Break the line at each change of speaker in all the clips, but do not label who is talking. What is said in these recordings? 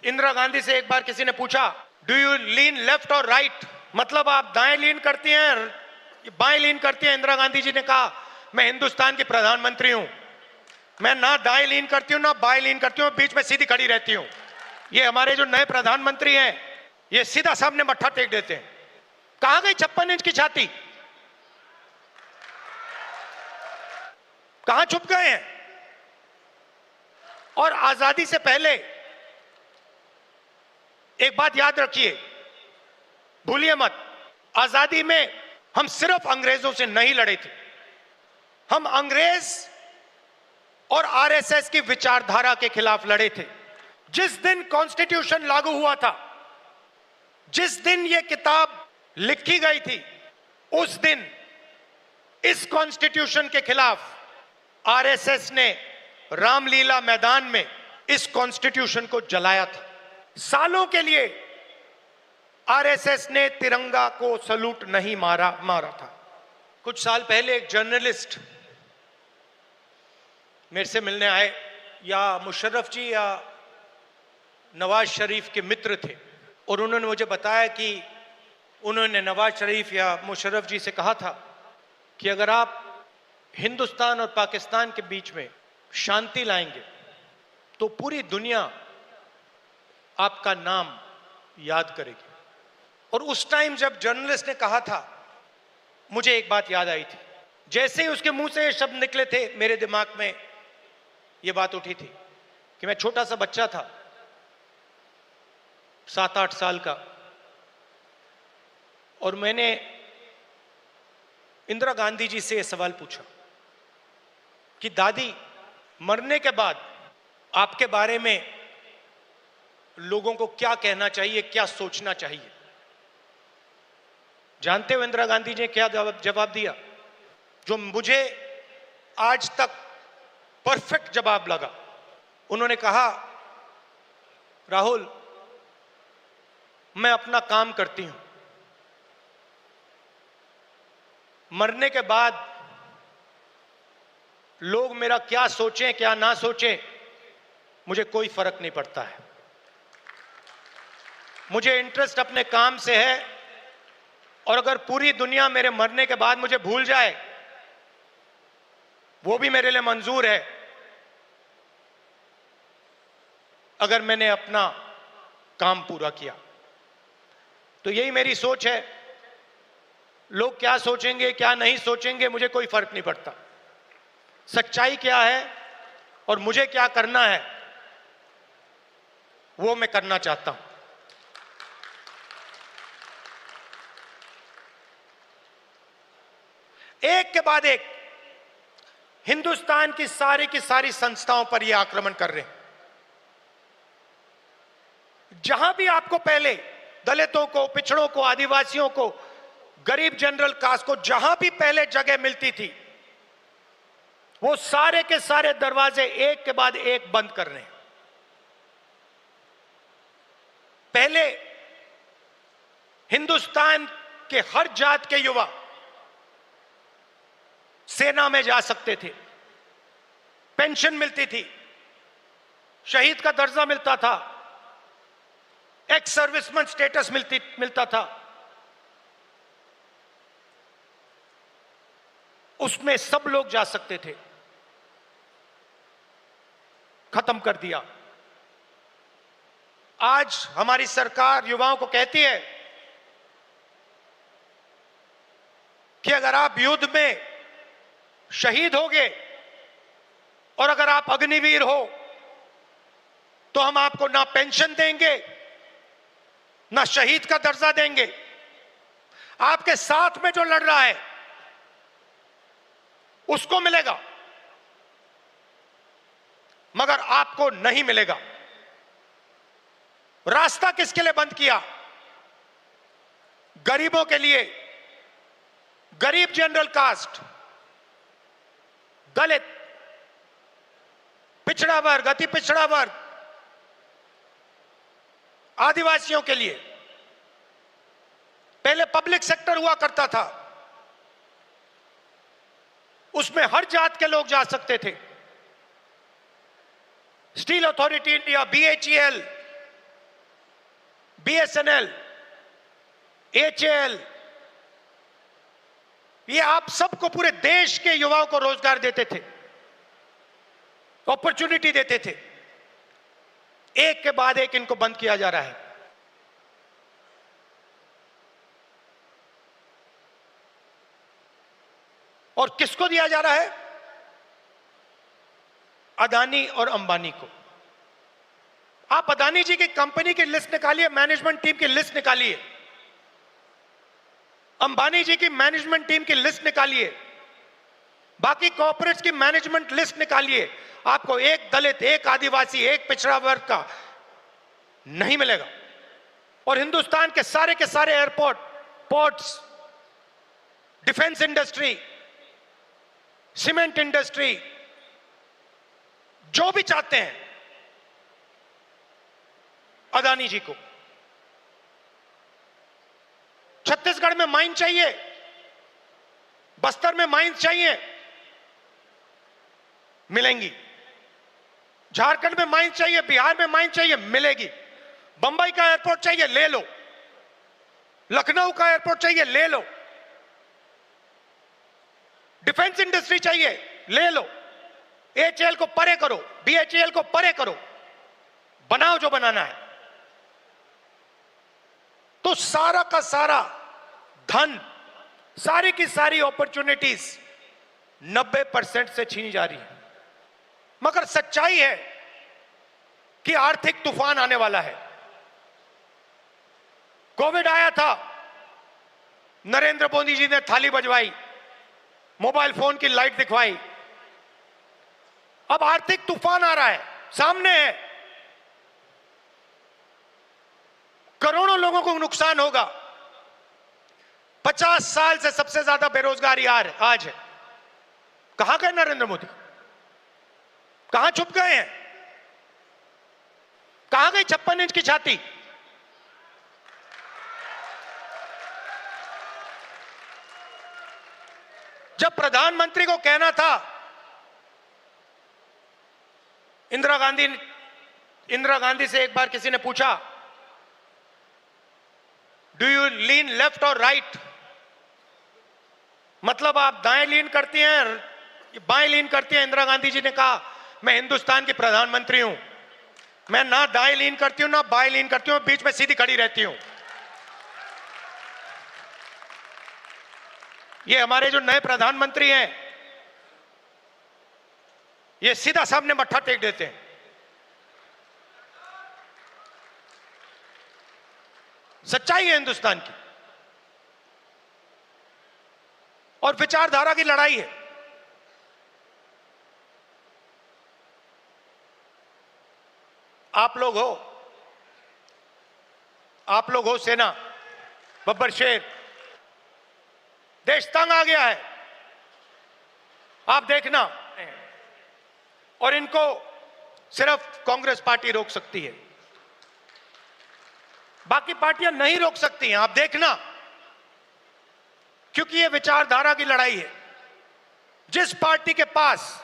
इंदिरा गांधी से एक बार किसी ने पूछा, डू यू लीन लेफ्ट और राइट, मतलब आप दाएं लीन करती हैं बाएं लीन करती हैं? इंदिरा गांधी जी ने कहा, मैं हिंदुस्तान की प्रधानमंत्री हूं, मैं ना दाएं लीन करती हूं ना बाएं लीन करती हूं, बीच में सीधी खड़ी रहती हूं। ये हमारे जो नए प्रधानमंत्री हैं, ये सीधा सामने मत्था टेक देते हैं। कहां गई 56 इंच की छाती? कहां छुप गए हैं? और आजादी से पहले एक बात याद रखिए, भूलिए मत, आजादी में हम सिर्फ अंग्रेजों से नहीं लड़े थे, हम अंग्रेज और आरएसएस की विचारधारा के खिलाफ लड़े थे। जिस दिन कॉन्स्टिट्यूशन लागू हुआ था, जिस दिन यह किताब लिखी गई थी, उस दिन इस कॉन्स्टिट्यूशन के खिलाफ आरएसएस ने रामलीला मैदान में इस कॉन्स्टिट्यूशन को जलाया था। सालों के लिए आरएसएस ने तिरंगा को सलूट नहीं मारा था। कुछ साल पहले एक जर्नलिस्ट मेरे से मिलने आए, या मुशर्रफ जी या नवाज शरीफ के मित्र थे, और उन्होंने मुझे बताया कि उन्होंने नवाज शरीफ या मुशर्रफ जी से कहा था कि अगर आप हिंदुस्तान और पाकिस्तान के बीच में शांति लाएंगे तो पूरी दुनिया आपका नाम याद करेगी। और उस टाइम जब जर्नलिस्ट ने कहा था, मुझे एक बात याद आई थी। जैसे ही उसके मुंह से ये शब्द निकले थे, मेरे दिमाग में ये बात उठी थी कि मैं छोटा सा बच्चा था, 7-8 साल का, और मैंने इंदिरा गांधी जी से यह सवाल पूछा कि दादी, मरने के बाद आपके बारे में लोगों को क्या कहना चाहिए, क्या सोचना चाहिए? जानते हो इंदिरा गांधी जी ने क्या जवाब दिया, जो मुझे आज तक परफेक्ट जवाब लगा। उन्होंने कहा, राहुल, मैं अपना काम करती हूं, मरने के बाद लोग मेरा क्या सोचें क्या ना सोचें, मुझे कोई फर्क नहीं पड़ता है। मुझे इंटरेस्ट अपने काम से है, और अगर पूरी दुनिया मेरे मरने के बाद मुझे भूल जाए, वो भी मेरे लिए मंजूर है, अगर मैंने अपना काम पूरा किया। तो यही मेरी सोच है। लोग क्या सोचेंगे क्या नहीं सोचेंगे, मुझे कोई फर्क नहीं पड़ता। सच्चाई क्या है और मुझे क्या करना है, वो मैं करना चाहता हूं। एक के बाद एक हिंदुस्तान की सारी संस्थाओं पर यह आक्रमण कर रहे हैं। जहां भी आपको पहले दलितों को, पिछड़ों को, आदिवासियों को, गरीब जनरल कास्ट को जहां भी पहले जगह मिलती थी, वो सारे के सारे दरवाजे एक के बाद एक बंद कर रहे हैं। पहले हिंदुस्तान के हर जात के युवा सेना में जा सकते थे, पेंशन मिलती थी, शहीद का दर्जा मिलता था, एक्स सर्विसमैन स्टेटस मिलता था। उसमें सब लोग जा सकते थे, खत्म कर दिया। आज हमारी सरकार युवाओं को कहती है कि अगर आप युद्ध में शहीद होगे और अगर आप अग्निवीर हो तो हम आपको ना पेंशन देंगे ना शहीद का दर्जा देंगे। आपके साथ में जो लड़ रहा है उसको मिलेगा, मगर आपको नहीं मिलेगा। रास्ता किसके लिए बंद किया? गरीबों के लिए, गरीब जनरल कास्ट, दलित, पिछड़ा वर्ग, अति पिछड़ा वर्ग, आदिवासियों के लिए। पहले पब्लिक सेक्टर हुआ करता था, उसमें हर जात के लोग जा सकते थे। Steel authority India, BHEL, BSNL, HAL, ये आप सबको, पूरे देश के युवाओं को रोजगार देते थे, अपॉर्चुनिटी देते थे। एक के बाद एक इनको बंद किया जा रहा है। और किसको दिया जा रहा है? अदानी और अंबानी को। आप अदानी जी की कंपनी की लिस्ट निकालिए, मैनेजमेंट टीम की लिस्ट निकालिए, अंबानी जी की मैनेजमेंट टीम की लिस्ट निकालिए, बाकी कॉर्पोरेट्स की मैनेजमेंट लिस्ट निकालिए, आपको एक दलित, एक आदिवासी, एक पिछड़ा वर्ग का नहीं मिलेगा। और हिंदुस्तान के सारे airport, ports, defence industry, cement industry, जो भी चाहते हैं अदानी जी को। छत्तीसगढ़ में माइन चाहिए, बस्तर में माइन चाहिए, मिलेंगी। झारखंड में माइन चाहिए, बिहार में माइन चाहिए, मिलेगी। बंबई का एयरपोर्ट चाहिए, ले लो। लखनऊ का एयरपोर्ट चाहिए, ले लो। डिफेंस इंडस्ट्री चाहिए, ले लो। HAL को परे करो, BHEL को परे करो, बनाओ जो बनाना है। तो सारा का सारा धन, सारी की सारी अपॉर्चुनिटीज 90% से छीनी जा रही है। मगर सच्चाई है कि आर्थिक तूफान आने वाला है। कोविड आया था, नरेंद्र मोदी जी ने थाली बजवाई, मोबाइल फोन की लाइट दिखवाई। अब आर्थिक तूफान आ रहा है, सामने है। करोड़ों लोगों को नुकसान होगा। 50 साल से सबसे ज्यादा बेरोजगारी आज है। कहां गए नरेंद्र मोदी? कहां छुप गए हैं? कहां गई 56 इंच की छाती? जब प्रधानमंत्री को कहना था, इंदिरा गांधी से एक बार किसी ने पूछा, डू यू लीन लेफ्ट और राइट? मतलब आप दाएं लीन करती हैं, बाएं लीन करती हैं? इंदिरा गांधी जी ने कहा, मैं हिंदुस्तान की प्रधानमंत्री हूं, मैं ना दाएं लीन करती हूं ना बाएं लीन करती हूं, बीच में सीधी खड़ी रहती हूं। ये हमारे जो नए प्रधानमंत्री हैं, ये सीधा सामने मत्था टेक देते हैं। सच्चाई है हिंदुस्तान की, और विचारधारा की लड़ाई है। आप लोग हो सेना, बब्बर शेर। देश तंग आ गया है, आप देखना। और इनको सिर्फ कांग्रेस पार्टी रोक सकती है, बाकी पार्टियां नहीं रोक सकती हैं, आप देखना। क्योंकि यह विचारधारा की लड़ाई है। जिस पार्टी के पास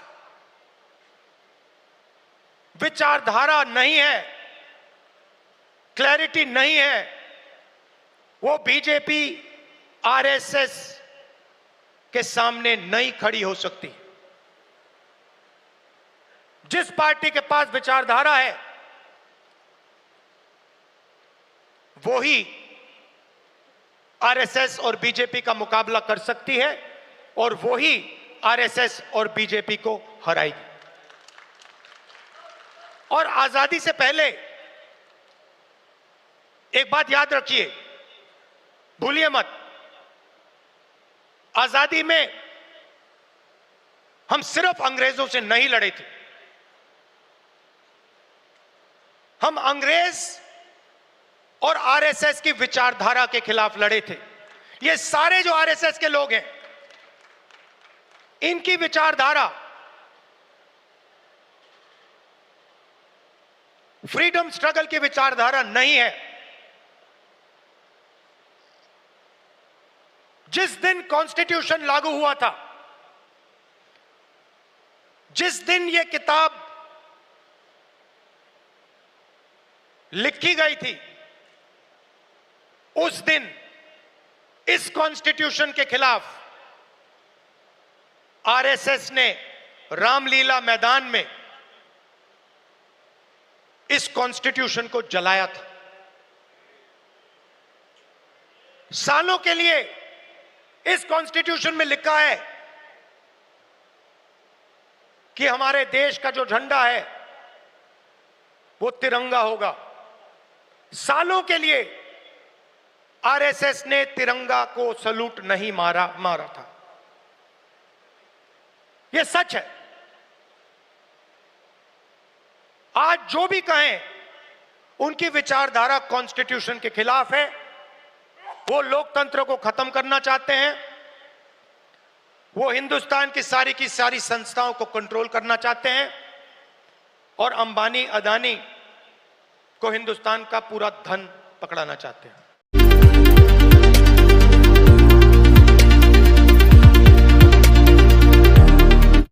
विचारधारा नहीं है, क्लैरिटी नहीं है, वो बीजेपी, RSS के सामने नहीं खड़ी हो सकती। जिस पार्टी के पास विचारधारा है, वो ही RSS और बीजेपी का मुकाबला कर सकती है, और वो ही RSS और बीजेपी को हराएगी। और आजादी से पहले एक बात याद रखिए, भूलिए मत, आजादी में हम सिर्फ अंग्रेजों से नहीं लड़े थे, हम अंग्रेज और RSS की विचारधारा के खिलाफ लड़े थे। ये सारे जो RSS के लोग हैं, इनकी विचारधारा फ्रीडम स्ट्रगल की विचारधारा नहीं है। जिस दिन कॉन्स्टिट्यूशन लागू हुआ था, जिस दिन यह किताब लिखी गई थी, उस दिन इस कॉन्स्टिट्यूशन के खिलाफ आरएसएस ने रामलीला मैदान में इस कॉन्स्टिट्यूशन को जलाया था। सालों के लिए इस कॉन्स्टिट्यूशन में लिखा है कि हमारे देश का जो झंडा है वो तिरंगा होगा। सालों के लिए आरएसएस ने तिरंगा को सलूट नहीं मारा था। यह सच है। आज जो भी कहें उनकी विचारधारा कॉन्स्टिट्यूशन के खिलाफ है। वो लोकतंत्र को खत्म करना चाहते हैं। वो हिंदुस्तान की सारी संस्थाओं को कंट्रोल करना चाहते हैं और अंबानी अदानी को हिंदुस्तान का पूरा धन पकड़ाना चाहते हैं।